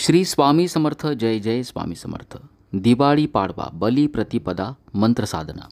श्री स्वामी समर्थ. जय जय स्वामी समर्थ. दिवाळी पाडवा बली प्रतिपदा मंत्रसाधना.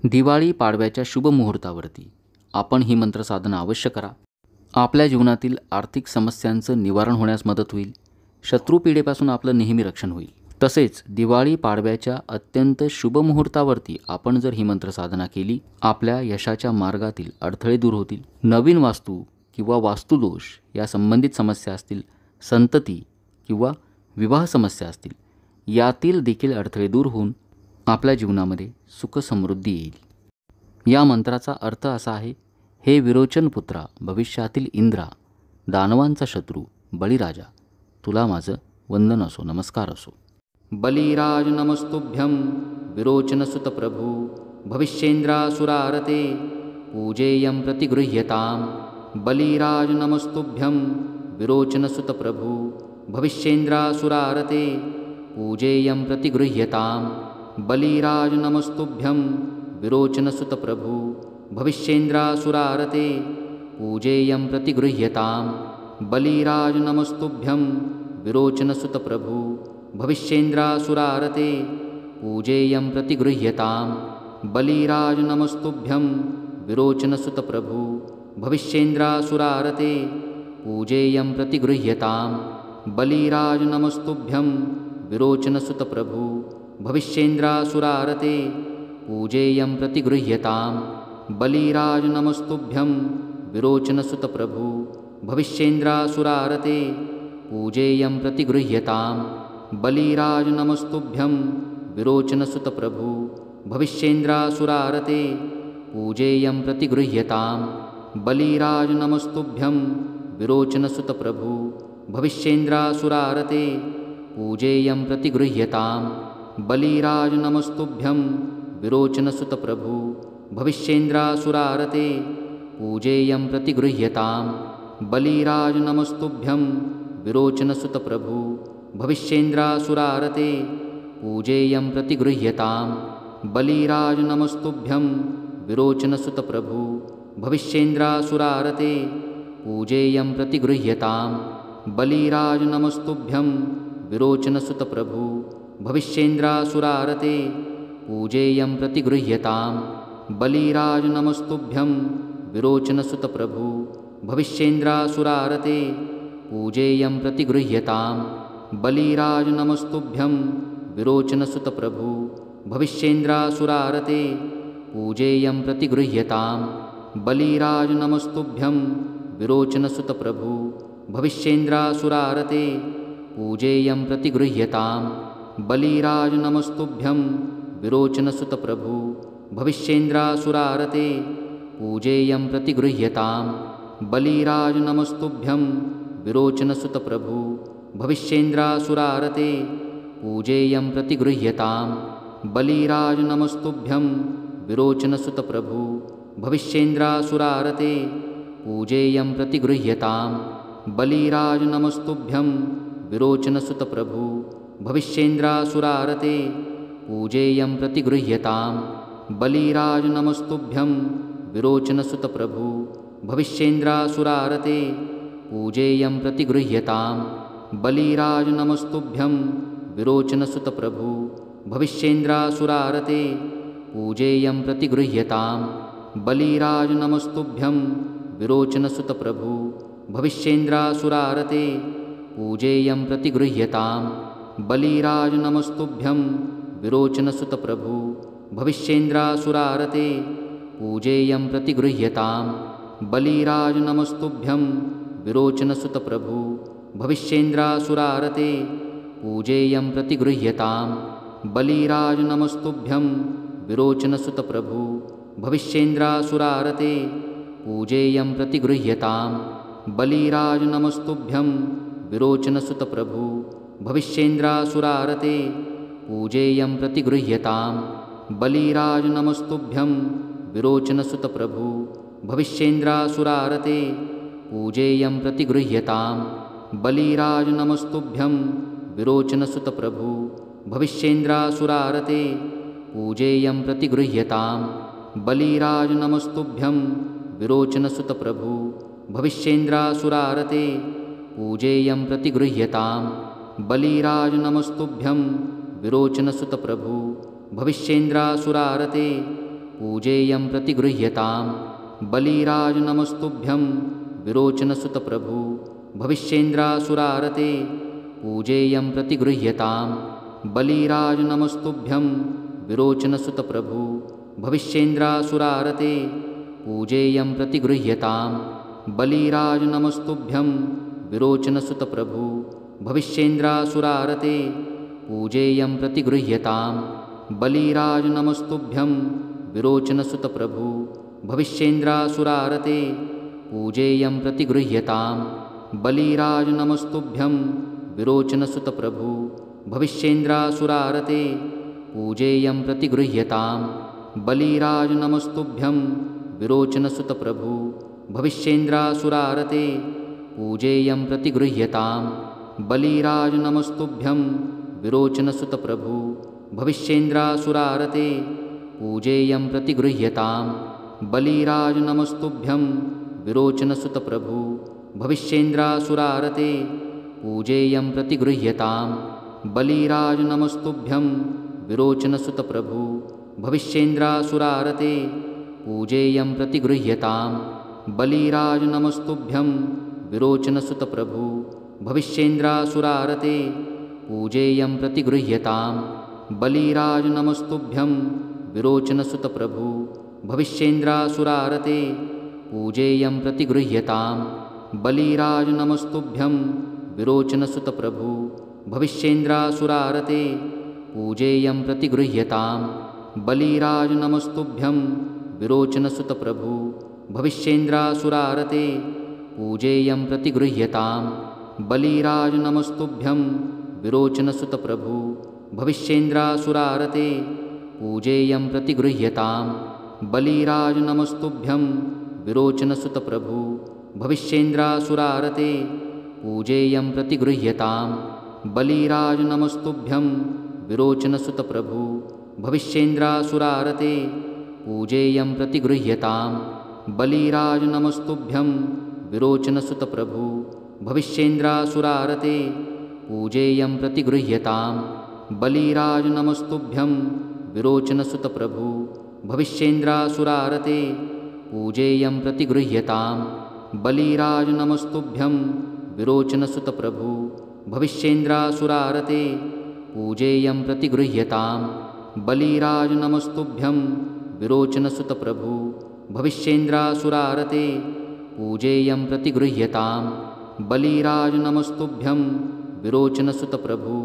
दिवाळी पाडव्याच्या शुभ मुहूर्तावरती आपण ही मंत्रसाधना अवश्य करा. आपल्या जीवनातील आर्थिक समस्यांचं निवारण होण्यास मदत होईल. शत्रुपीडेपासून आपलं नेहमी रक्षण होईल. तसेच दिवाळी पाडव्याच्या अत्यंत शुभ मुहूर्तावरती आपण जर ही मंत्रसाधना केली, आपल्या यशाच्या मार्गातील अडथळे दूर होतील. नवीन वास्तू किंवा वास्तुदोष या संबंधित समस्या असतील, संतती किंवा विवाह समस्या असतील, यातील देखील अडथळे दूर होऊन आपल्या जीवनामध्ये सुख समृद्धी येईल. या मंत्राचा अर्थ असा आहे: हे विरोचन पुत्रा, भविष्यातील इंद्रा, दानवांचा शत्रू बळीराजा, तुला माझं वंदन असो, नमस्कार असो. बलिराज नमस्तुभ्यं विरोचनसुत प्रभू, भविष्येंद्रासुरारते पूजेयं प्रतिगृह्यतां. बलिराज नमस्तुभ्यं विरोचनसुत प्रभू, भविष्येंद्रासुरारते पूजेयं प्रतिगृह्यतां. बलिराज नमस्तुभ्यं विरोचनसुत प्रभू, भविष्येंद्रासुरारते पूजेयं प्रतिगृह्यतां. बलिराज नमस्तुभ्यं विरोचनसुत प्रभू, भविष्येंद्रासुरारते पूजेयं प्रतिगृह्यतां. बलिराज नमस्तुभ्यं विरोचनसुत प्रभू, भविष्येंद्रासुरारते पूजेयं प्रतिगृह्यतां. बलिराज नमस्तुभ्यं विरोचनसुत प्रभू, भविष्येंद्रासुरारते पूजेयं प्रतिगृह्यतां. बलिराज नमस्तुभ्यं विरोचनसुत प्रभू, भविष्येंद्रासुरारते पूजेयं प्रतिगृह्यतां. बलिराज नमस्तुभ्यं विरोचनसुत प्रभू, भविष्येंद्रासुरारते पूजेयं प्रतिगृह्यतां. बलिराज नमस्तुभ्यं विरोचनसुत प्रभू, भविष्येंद्रासुरारते पूजेयं प्रतिगृह्यतां. बलिराज नमस्तुभ्यं विरोचनसुत प्रभू, भविष्येंद्रासुरारते पूजेयं प्रतिगृह्यतां. बलिराज नमस्तुभ्यं विरोचनसुत प्रभू, भविष्येंद्रासुरारते पूजेयं प्रतिगृह्यतां. बलिराज नमस्तुभ्यं विरोचनसुत प्रभू, भविष्येंद्रासुरारते पूजेयं प्रतिगृह्यतां. बलिराज नमस्तुभ्यं विरोचनसुत प्रभू, भविष्येंद्रासुरारते पूजेयं प्रतिगृह्यतां. बलिराज नमस्तुभ्यं विरोचनसुत प्रभू, भविष्येंद्रासुरारते पूजेयं प्रतिगृह्यतां. बलिराज नमस्तुभ्यं विरोचनसुत प्रभू, भविष्येंद्रासुरारते पूजेयं प्रतिगृह्यतां. बलिराज नमस्तुभ्यं विरोचनसुत प्रभू, भविष्येंद्रासुरारते पूजेयं प्रतिगृह्यतां. बलिराज नमस्तुभ्यं विरोचनसुत प्रभू, भविष्येंद्रासुरारते पूजेयं प्रतिगृह्यतां. बलिराज नमस्तुभ्यं विरोचनसुत प्रभू, भविष्येंद्रासुरारते पूजेयं प्रतिगृह्यतां. बलिराज नमस्तुभ्यं विरोचनसुत प्रभू, भविष्येंद्रासुरारते पूजेयं प्रतिगृह्यतां. बलिराज नमस्तुभ्यं विरोचनसुत प्रभू, भविष्येंद्रासुरारते पूजेयं प्रतिगृह्यतां. बलिराज नमस्तुभ्यं विरोचनसुत प्रभू, भविष्येंद्रासुरारते पूजेयं प्रतिगृह्यतां. बलिराज नमस्तुभ्यं विरोचनसुत प्रभू, भविष्येंद्रासुरारते पूजेयं प्रतिगृह्यतां. बलिराज नमस्तुभ्यं विरोचनसुत प्रभू, भविष्येंद्रासुरारते पूजेयं प्रतिगृह्यतां. बलिराज नमस्तुभ्यं विरोचनसुत प्रभू, भविष्येंद्रासुरारते पूजेयं प्रतिगृह्यतां. बलिराज नमस्तुभ्यं विरोचनसुत प्रभू, भविष्येंद्रासुरारते पूजेयं प्रतिगृह्यतां. बलिराज नमस्तुभ्यं विरोचनसुत प्रभू, भविष्येंद्रासुरारते पूजेयं प्रतिगृह्यतां. बलिराज नमस्तुभ्यं विरोचनसुत प्रभू, भविष्येंद्रासुरारते पूजेयं प्रतिगृह्यतां. बलिराज नमस्तुभ्यं विरोचनसुत प्रभू, भविष्येंद्रासुरारते पूजेयं प्रतिगृह्यतां. बलिराज नमस्तुभ्यं विरोचनसुत प्रभू, भविष्येंद्रासुरारते पूजेयं प्रतिगृह्यतां. बलिराज नमस्तुभ्यं विरोचनसुत प्रभू, भविष्येंद्रासुरारते पूजेयं प्रतिगृह्यतां. बलिराज नमस्तुभ्यं विरोचनसुतप्रभु भविष्येन्द्रासुरारते पूजेयं प्रतिगृह्यताम् बलिराज नमस्तुभ्यं विरोचनसुतप्रभु भविष्येन्द्रासुरारते पूजेयं प्रतिगृह्यताम् बलिराज नमस्तुभ्यं विरोचनसुतप्रभु भविष्येन्द्रासुरारते पूजेयं प्रतिगृह्यताम् बलिराज नमस्तुभ्यं विरोचनसुतप्रभु भविष्येन्द्रासुरारते पूजेयं प्रतिगृह्यताम् बलिराज नमस्तुभ्यं विरोचनसुतप्रभु भविष्येन्द्रासुरारते पूजेयं प्रतिगृह्यताम् बलिराज नमस्तुभ्यं विरोचनसुतप्रभु भविष्येन्द्रासुरारते पूजेयं प्रतिगृह्यताम् बलिराज नमस्तुभ्यं विरोचनसुतप्रभु भविष्येन्द्रासुरारते पूजेयं प्रतिगृह्यताम् बलिराज नमस्तुभ्यं विरोचनसुतप्रभु भविष्येन्द्रासुरारते पूजेयं प्रतिगृह्यताम् बलिराज नमस्तुभ्यं विरोचनसुतप्रभु भविष्येन्द्रासुरारते पूजेयं प्रतिगृह्यताम् बलिराज नमस्तुभ्यं विरोचनसुतप्रभु भविष्येन्द्रासुरारते पूजेयं प्रतिगृह्यताम् बलिराज नमस्तुभ्यं विरोचनसुतप्रभु भविष्येन्द्रासुरारते पूजेयं प्रतिगृह्यताम् बलिराज नमस्तुभ्यं विरोचनसुतप्रभु भविष्येन्द्रासुरारते पूजेयं प्रतिगृह्यताम् बलिराज नमस्तुभ्यं विरोचनसुतप्रभु भविष्येन्द्रासुरारते पूजेयं प्रतिगृह्यताम् बलिराज नमस्तुभ्यं विरोचनसुतप्रभु भविष्येन्द्रासुरारते पूजेयं प्रतिगृह्यताम् बलिराज नमस्तुभ्यं विरोचनसुतप्रभु भविष्येन्द्रासुरारते पूजेयं प्रतिगृह्यताम् बलिराज नमस्तुभ्यं विरोचनसुतप्रभु भविष्येन्द्रासुरारते पूजेयं प्रतिगृह्यताम् बलिराज नमस्तुभ्यं विरोचनसुतप्रभु भविष्येन्द्रासुरारते पूजेयं प्रतिगृह्यताम् बलिराज नमस्तुभ्यं विरोचनसुतप्रभु भविष्येन्द्रासुरारते पूजेयं प्रतिगृह्यताम् बलिराज नमस्तुभ्यं विरोचनसुतप्रभु भविष्येन्द्रासुरारते पूजेयं प्रतिगृह्यताम् बलिराज नमस्तुभ्यं विरोचनसुतप्रभु भविष्येन्द्रासुरारते पूजेयं प्रतिगृह्यताम् बलिराज नमस्तुभ्यं विरोचनसुतप्रभु भविष्येन्द्रासुरारते पूजेयं प्रतिगृह्यताम् बलिराज नमस्तुभ्यं विरोचनसुतप्रभु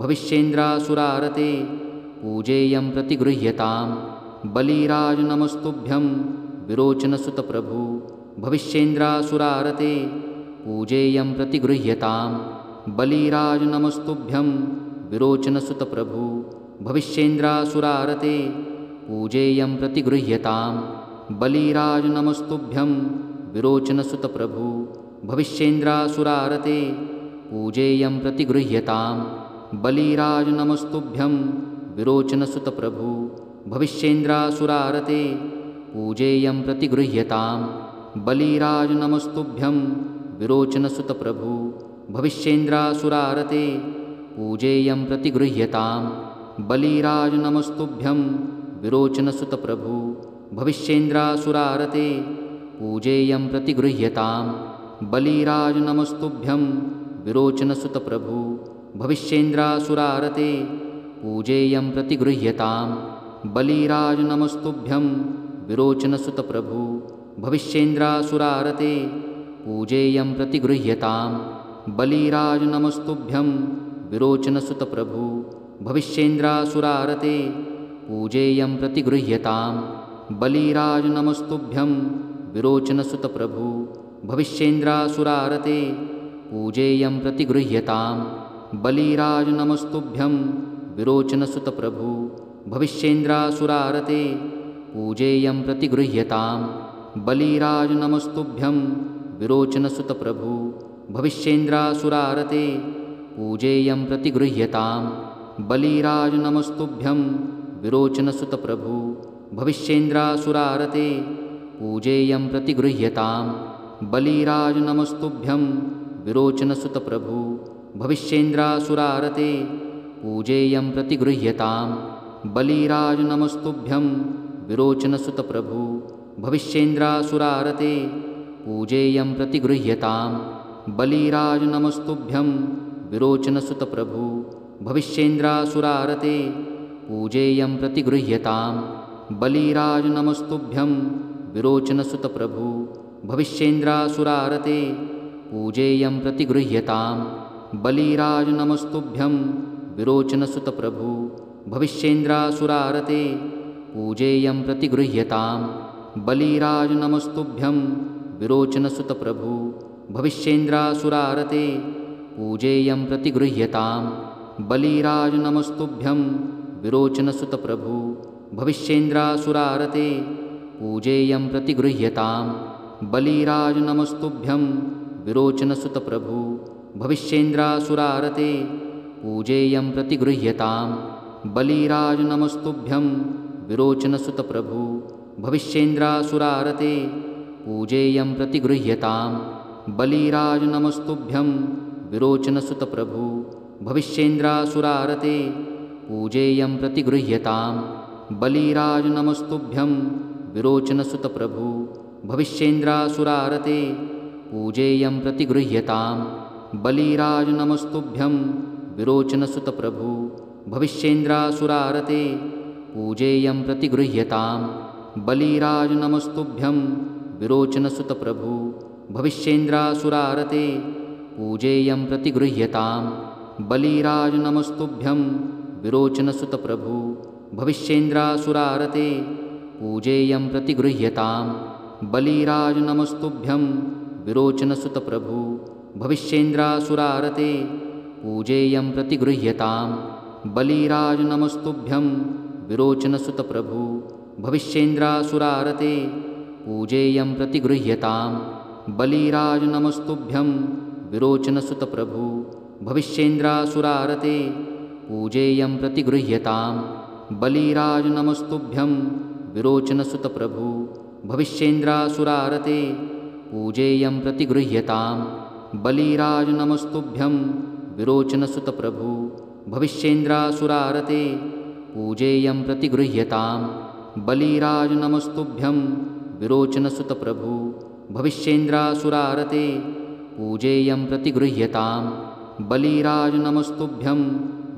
भविष्येन्द्रासुरारते पूजेयं प्रतिगृह्यताम् बलिराज नमस्तुभ्यं विरोचनसुतप्रभु भविष्येन्द्रासुरारते पूजेयं प्रतिगृह्यताम् बलिराज नमस्तुभ्यं विरोचनसुतप्रभु भविष्येन्द्रासुरारते पूजेयं प्रतिगृह्यताम् बलिराज नमस्तुभ्यं विरोचनसुतप्रभु भविष्येन्द्रासुरारते पूजेयं प्रतिगृह्यताम् बलिराज नमस्तुभ्यं विरोचनसुतप्रभु भविष्येन्द्रासुरारते पूजेयं प्रतिगृह्यताम् बलिराज नमस्तुभ्यं विरोचनसुतप्रभु भविष्येन्द्रासुरारते पूजेयं प्रतिगृह्यताम् बलिराज नमस्तुभ्यं विरोचनसुतप्रभु भविष्येन्द्रासुरारते पूजेयं प्रतिगृह्यताम् बलिराज नमस्तुभ्यं विरोचनसुतप्रभु भविष्येन्द्रासुरारते पूजेयं प्रतिगृह्यताम् बलिराज नमस्तुभ्यं विरोचनसुतप्रभु भविष्येन्द्रासुरारते पूजेयं प्रतिगृह्यताम् बलिराज नमस्तुभ्यं विरोचनसुतप्रभु भविष्येन्द्रासुरारते पूजेयं प्रतिगृह्यताम् बलिराज नमस्तुभ्यं विरोचनसुतप्रभु भविष्येन्द्रासुरारते पूजेयं प्रतिगृह्यताम् बलिराज नमस्तुभ्यं विरोचनसुतप्रभु भविष्येन्द्रासुरारते पूजेयं प्रतिगृह्यताम् बलिराज नमस्तुभ्यं विरोचनसुतप्रभु भविष्येन्द्रासुरारते पूजेयं प्रतिगृह्यताम् बलिराज नमस्तुभ्यं विरोचनसुतप्रभु भविष्येन्द्रासुरारते पूजेयं प्रतिगृह्यताम् बलिराज नमस्तुभ्यं विरोचनसुतप्रभु भविष्येन्द्रासुरारते पूजेयं प्रतिगृह्यतां बलिराज नमस्तुभ्यं विरोचनसुतप्रभु भविष्येन्द्रासुरारते पूजेयं प्रतिगृह्यतां बलिराज नमस्तुभ्यं विरोचनसुतप्रभु भविष्येन्द्रासुरारते पूजेयं प्रतिगृह्यतां बलिराज नमस्तुभ्यं विरोचनसुतप्रभु भविष्येन्द्रासुरारते पूजेयं प्रतिगृह्यतां बलिराज नमस्तुभ्यं विरोचनसुतप्रभु भविष्येन्द्रासुरारते पूजेयं प्रतिगृह्यतां बलिराज नमस्तुभ्यं विरोचनसुतप्रभु भविष्येन्द्रासुरारते पूजेयं प्रतिगृह्यतां बलिराज नमस्तुभ्यं विरोचनसुतप्रभु भविष्येन्द्रासुरारते पूजेयं प्रतिगृह्यतां बलिराज नमस्तुभ्यं विरोचनसुतप्रभु भविष्येन्द्रासुरारते पूजेयं प्रतिगृह्यतां बलिराज नमस्तुभ्यं विरोचनसुतप्रभु भविष्येन्द्रासुरारते पूजेयं प्रतिगृह्यतां बलिराज नमस्तुभ्यं विरोचनसुतप्रभु भविष्येन्द्रासुरारते पूजेयं प्रतिगृह्यतां बलिराज नमस्तुभ्यं विरोचनसुतप्रभु भविष्येन्द्रासुरारते पूजेयं प्रतिगृह्यतां बलिराज नमस्तुभ्यं विरोचनसुतप्रभु भविष्येन्द्रासुरारते पूजेयं प्रतिगृह्यतां बलिराज नमस्तुभ्यं विरोचनसुतप्रभु भविष्येन्द्रासुरारते पूजेयं प्रतिगृह्यतां बलिराज नमस्तुभ्यं विरोचनसुतप्रभु भविष्येन्द्रासुरारते पूजेयं प्रतिगृह्यतां बलिराज नमस्तुभ्यं विरोचनसुतप्रभु भविष्येन्द्रासुरारते पूजेयं प्रतिगृह्यतां बलिराज नमस्तुभ्यं विरोचनसुतप्रभु भविष्येन्द्रासुरारते पूजेयं प्रतिगृह्यतां बलिराज नमस्तुभ्यं विरोचनसुतप्रभु भविष्येन्द्रासुरारते पूजेयं प्रतिगृह्यतां बलिराज नमस्तुभ्यं विरोचनसुतप्रभु भविष्येन्द्रासुरारते पूजेयं प्रतिगृह्यतां बलिराज नमस्तुभ्यं विरोचनसुतप्रभु भविष्येन्द्रासुरारते पूजेयं प्रतिगृह्यतां बलिराज नमस्तुभ्यं विरोचनसुतप्रभु भविष्येन्द्रासुरारते पूजेयं प्रतिगृह्यतां बलिराज नमस्तुभ्यं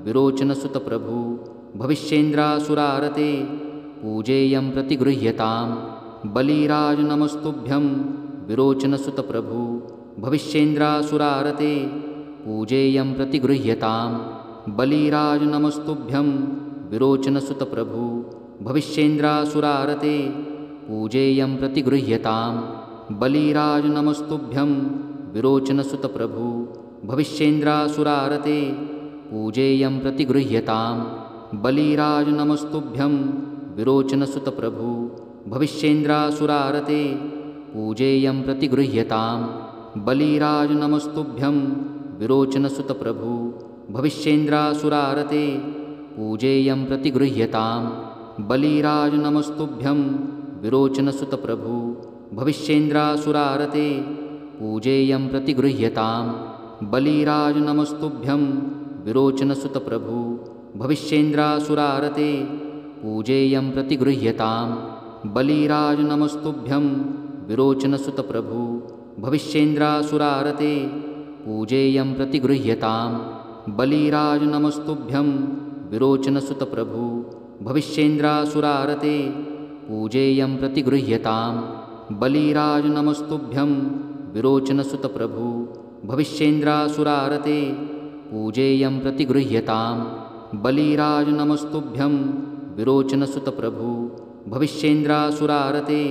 विरोचनसुतप्रभु भविष्येन्द्रासुरारते पूजेयं प्रतिगृह्यतां बलिराज नमस्तुभ्यं विरोचनसुतप्रभु भविष्येन्द्रासुरारते पूजेयं प्रतिगृह्यतां बलिराज नमस्तुभ्यं विरोचनसुतप्रभु भविष्येन्द्रासुरारते पूजेयं प्रतिगृह्यतां बलिराज नमस्तुभ्यं विरोचनसुतप्रभु भविष्येन्द्रासुरारते पूजेयं प्रतिगृह्यतां बलिराज नमस्तुभ्यं विरोचनसुतप्रभु भविष्येन्द्रासुरारते पूजेयं प्रतिगृह्यतां बलिराज नमस्तुभ्यं विरोचनसुतप्रभु भविष्येन्द्रासुरारते पूजेयं प्रतिगृह्यतां बलिराज नमस्तुभ्यं विरोचनसुतप्रभु भविष्येन्द्रासुरारते पूजेयं प्रतिगृह्यतां बलिराज नमस्तुभ्यं विरोचनसुतप्रभु भविष्येन्द्रासुरारते पूजेयं प्रतिगृह्यतां बलिराज नमस्तुभ्यं विरोचनसुतप्रभु भविष्येन्द्रासुरारते पूजेयं प्रतिगृह्यतां बलिराज नमस्तुभ्यं विरोचनसुतप्रभु भविष्येन्द्रासुरारते पूजेयं प्रतिगृह्यतां बलिराज नमस्तुभ्यं विरोचनसुतप्रभु भविष्येन्द्रासुरारते पूजेयं प्रतिगृह्यतां बलिराज नमस्तुभ्यं विरोचनसुतप्रभु भविष्येन्द्रासुरारते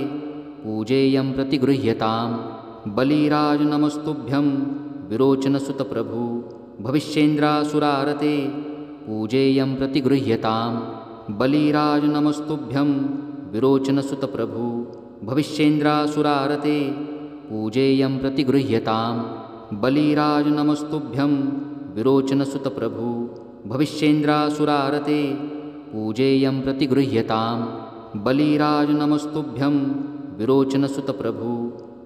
पूजेयं प्रतिगृह्यतां बलिराज नमस्तुभ्यं विरोचनसुतप्रभु भविष्येन्द्रासुरारते पूजेयं प्रतिगृह्यतां बलिराज नमस्तुभ्यं विरोचनसुतप्रभु भविष्येन्द्रासुरारते पूजेयं प्रतिगृह्यतां बलिराज नमस्तुभ्यं विरोचनसुतप्रभु भविष्येन्द्रासुरारते पूजेयं प्रतिगृह्यतां बलिराज नमस्तुभ्यं विरोचनसुतप्रभु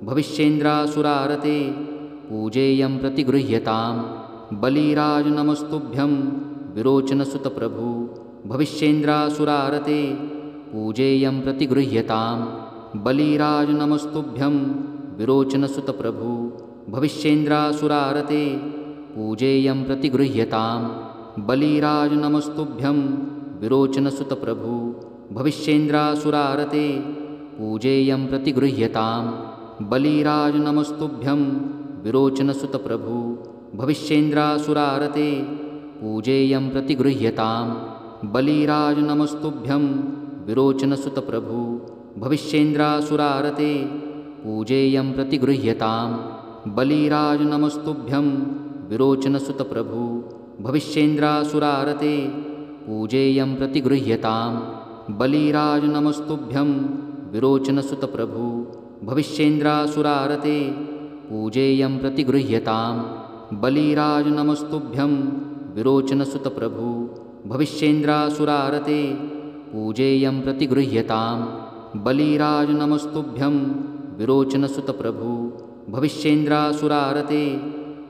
भविष्येन्द्रासुरारते पूजेयं प्रतिगृह्यतां बलिराज नमस्तुभ्यं विरोचनसुतप्रभु भविष्येन्द्रासुरारते पूजेयं प्रतिगृह्यतां बलिराज नमस्तुभ्यं विरोचनसुतप्रभु भविष्येन्द्रासुरारते पूजेयं प्रतिगृह्यतां बलिराज नमस्तुभ्यं विरोचनसुतप्रभु भविष्येन्द्रासुरारते पूजेयं प्रतिगृह्यतां बलिराज नमस्तुभ्यं विरोचनसुतप्रभु भविष्येन्द्रासुरारते पूजेयं प्रतिगृह्यतां बलिराज नमस्तुभ्यं विरोचनसुतप्रभु भविष्येन्द्रासुरारते पूजेयं प्रतिगृह्यतां बलिराज नमस्तुभ्यं विरोचनसुतप्रभु भविष्येन्द्रासुरारते पूजेयं प्रतिगृह्यतां बलिराज नमस्तुभ्यं विरोचनसुतप्रभु भविष्येन्द्रासुरारते पूजेयं प्रतिगृह्यतां बलिराज नमस्तुभ्यं विरोचनसुतप्रभु भविष्येन्द्रासुरारते पूजेयं प्रतिगृह्यतां बलिराज नमस्तुभ्यं विरोचनसुतप्रभु भविष्येन्द्रासुरारते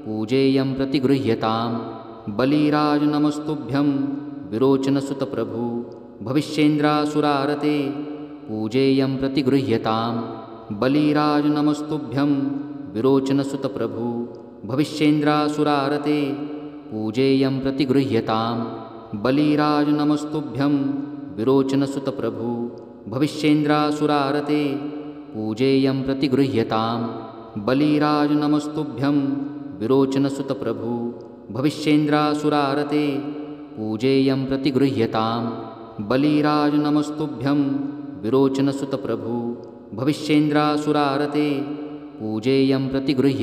पूजेयं प्रतिगृह्यतां बलिराज नमस्तुभ्यं विरोचनसुतप्रभु भविष्येन्द्रासुरारते पूजेयं प्रतिगृह्यतां बलिराज नमस्तुभ्यं विरोचनसुतप्रभु भविष्येन्द्रासुरारते पूजेयं प्रतिगृह्यतां बलिराज नमस्तुभ्यं विरोचनसुतप्रभु भविष्येन्द्रासुरारते पूजेयं प्रतिगृह्यतां बलिराज नमस्तुभ्यं विरोचनसुतप्रभु भविष्येन्द्रासुरारते पूजेयं प्रतिगृह्यतां बलिराज नमस्तुभ्यं विरोचनसुतप्रभु भविष्येन्द्रासुरारते पूजेयं प्रतिगृह्य